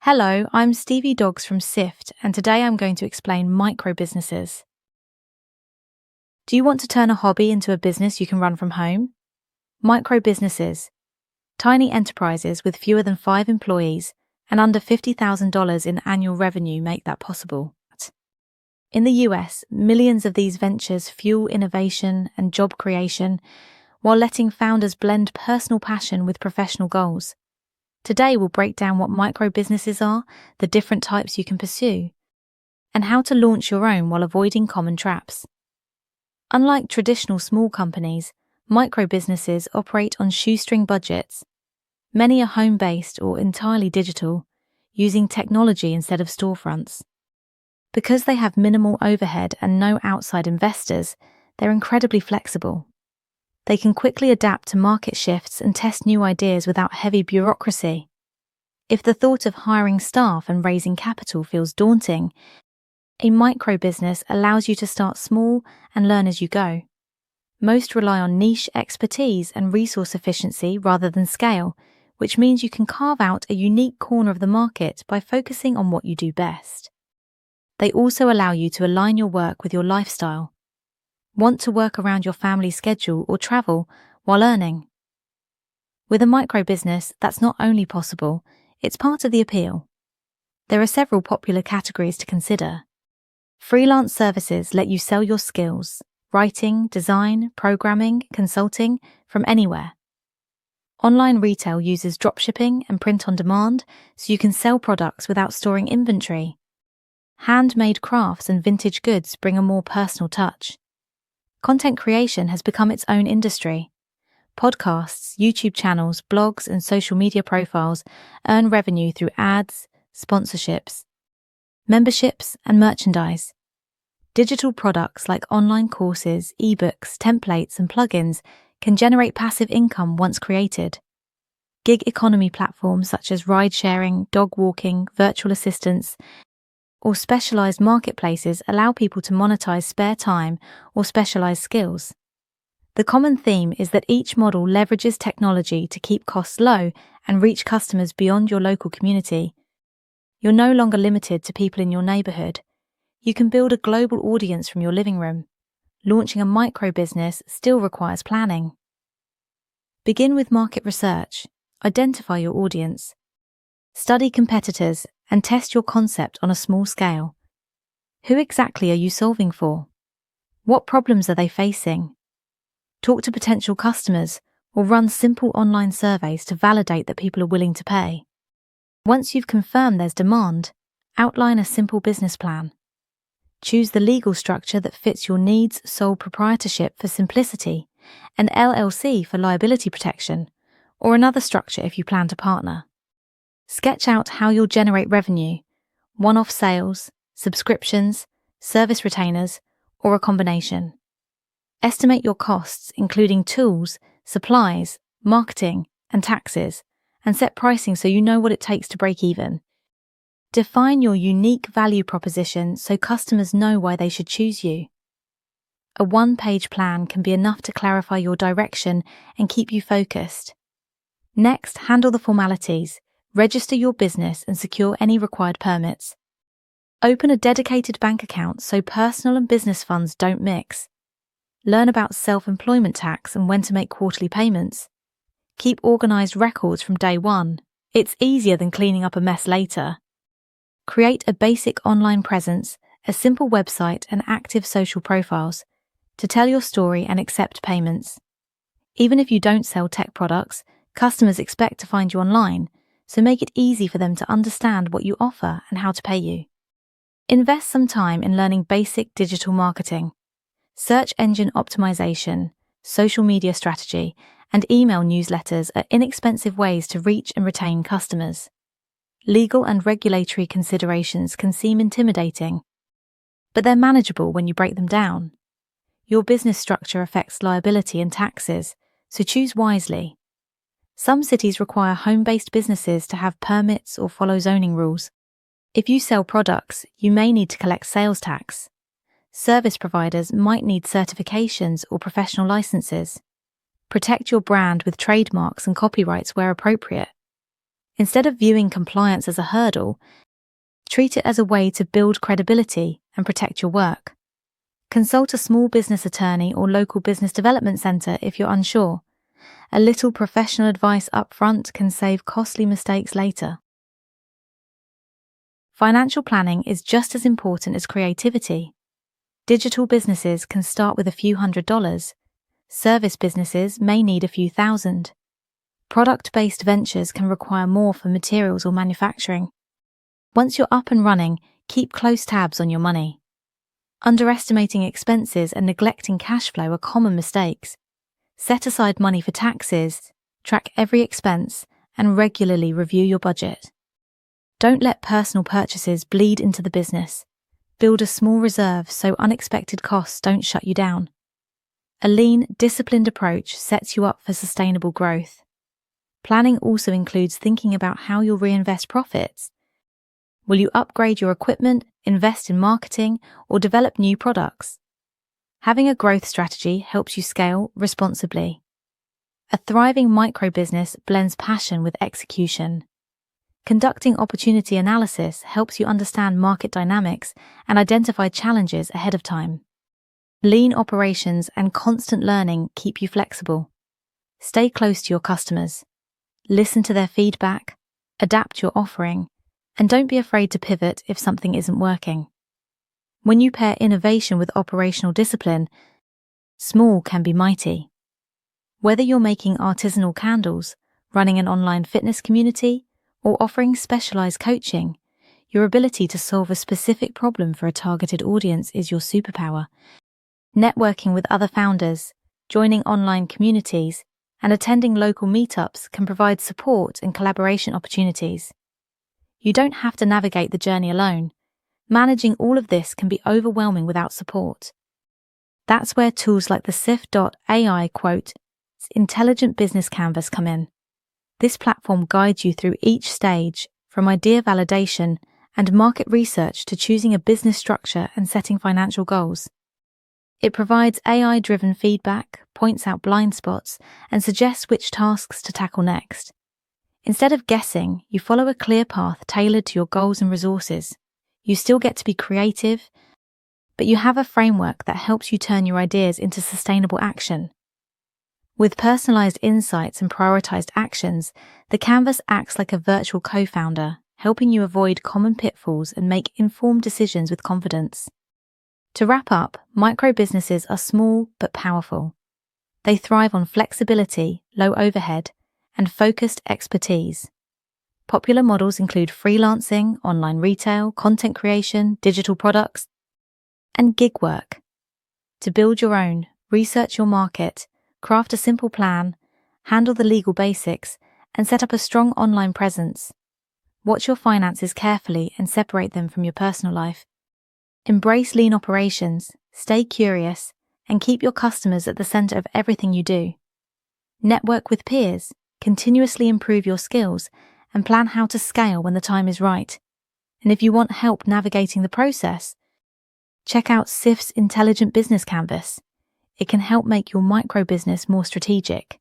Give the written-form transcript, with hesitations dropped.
Hello, I'm Stevie Dogs from siift, and today I'm going to explain micro businesses. Do you want to turn a hobby into a business you can run from home? Micro businesses, tiny enterprises with fewer than 5 employees and under $50,000 in annual revenue make that possible. In the US, millions of these ventures fuel innovation and job creation while letting founders blend personal passion with professional goals. Today we'll break down what micro businesses are, the different types you can pursue, and how to launch your own while avoiding common traps. Unlike traditional small companies, micro businesses operate on shoestring budgets. Many are home-based or entirely digital, using technology instead of storefronts. Because they have minimal overhead and no outside investors, they're incredibly flexible. They can quickly adapt to market shifts and test new ideas without heavy bureaucracy. If the thought of hiring staff and raising capital feels daunting, a micro business allows you to start small and learn as you go. Most rely on niche expertise and resource efficiency rather than scale, which means you can carve out a unique corner of the market by focusing on what you do best. They also allow you to align your work with your lifestyle. Want to work around your family schedule or travel while earning? With a micro business, that's not only possible, it's part of the appeal. There are several popular categories to consider. Freelance services let you sell your skills, writing, design, programming, consulting, from anywhere. Online retail uses dropshipping and print on demand, so you can sell products without storing inventory. Handmade crafts and vintage goods bring a more personal touch. Content creation has become its own industry. Podcasts, YouTube channels, blogs, and social media profiles earn revenue through ads, sponsorships, memberships, and merchandise. Digital products like online courses, ebooks, templates, and plugins can generate passive income once created. Gig economy platforms such as ride-sharing, dog walking, virtual assistants, or specialized marketplaces allow people to monetize spare time or specialized skills. The common theme is that each model leverages technology to keep costs low and reach customers beyond your local community. You're no longer limited to people in your neighborhood. You can build a global audience from your living room. Launching a micro business still requires planning. Begin with market research. Identify your audience. Study competitors and test your concept on a small scale. Who exactly are you solving for? What problems are they facing? Talk to potential customers or run simple online surveys to validate that people are willing to pay. Once you've confirmed there's demand, outline a simple business plan. Choose the legal structure that fits your needs: sole proprietorship for simplicity, an LLC for liability protection, or another structure if you plan to partner. Sketch out how you'll generate revenue: one-off sales, subscriptions, service retainers, or a combination. Estimate your costs, including tools, supplies, marketing, and taxes, and set pricing so you know what it takes to break even. Define your unique value proposition so customers know why they should choose you. A one-page plan can be enough to clarify your direction and keep you focused. Next, handle the formalities. Register your business and secure any required permits. Open a dedicated bank account so personal and business funds don't mix. Learn about self-employment tax and when to make quarterly payments. Keep organized records from day one. It's easier than cleaning up a mess later. Create a basic online presence, a simple website, and active social profiles to tell your story and accept payments. Even if you don't sell tech products, customers expect to find you online, so make it easy for them to understand what you offer and how to pay you. Invest some time in learning basic digital marketing. Search engine optimization, social media strategy, and email newsletters are inexpensive ways to reach and retain customers. Legal and regulatory considerations can seem intimidating, but they're manageable when you break them down. Your business structure affects liability and taxes, so choose wisely. Some cities require home-based businesses to have permits or follow zoning rules. If you sell products, you may need to collect sales tax. Service providers might need certifications or professional licenses. Protect your brand with trademarks and copyrights where appropriate. Instead of viewing compliance as a hurdle, treat it as a way to build credibility and protect your work. Consult a small business attorney or local business development centre if you're unsure. A little professional advice up front can save costly mistakes later. Financial planning is just as important as creativity. Digital businesses can start with a few $100s. Service businesses may need a few thousand. Product-based ventures can require more for materials or manufacturing. Once you're up and running, keep close tabs on your money. Underestimating expenses and neglecting cash flow are common mistakes. Set aside money for taxes, track every expense, and regularly review your budget. Don't let personal purchases bleed into the business. Build a small reserve so unexpected costs don't shut you down. A lean, disciplined approach sets you up for sustainable growth. Planning also includes thinking about how you'll reinvest profits. Will you upgrade your equipment, invest in marketing, or develop new products? Having a growth strategy helps you scale responsibly. A thriving micro-business blends passion with execution. Conducting opportunity analysis helps you understand market dynamics and identify challenges ahead of time. Lean operations and constant learning keep you flexible. Stay close to your customers. Listen to their feedback, adapt your offering, and don't be afraid to pivot if something isn't working. When you pair innovation with operational discipline, small can be mighty. Whether you're making artisanal candles, running an online fitness community, or offering specialized coaching, your ability to solve a specific problem for a targeted audience is your superpower. Networking with other founders, joining online communities, and attending local meetups can provide support and collaboration opportunities. You don't have to navigate the journey alone. Managing all of this can be overwhelming without support. That's where tools like the siift.ai intelligent business canvas come in. This platform guides you through each stage, from idea validation and market research to choosing a business structure and setting financial goals. It provides AI-driven feedback, points out blind spots, and suggests which tasks to tackle next. Instead of guessing, you follow a clear path tailored to your goals and resources. You still get to be creative, but you have a framework that helps you turn your ideas into sustainable action. With personalized insights and prioritized actions, the canvas acts like a virtual co-founder, helping you avoid common pitfalls and make informed decisions with confidence. To wrap up, micro-businesses are small but powerful. They thrive on flexibility, low overhead, and focused expertise. Popular models include freelancing, online retail, content creation, digital products, and gig work. To build your own, research your market, craft a simple plan, handle the legal basics, and set up a strong online presence. Watch your finances carefully and separate them from your personal life. Embrace lean operations, stay curious, and keep your customers at the center of everything you do. Network with peers, continuously improve your skills, and plan how to scale when the time is right. And if you want help navigating the process, check out siift's Intelligent Business Canvas. It can help make your micro business more strategic.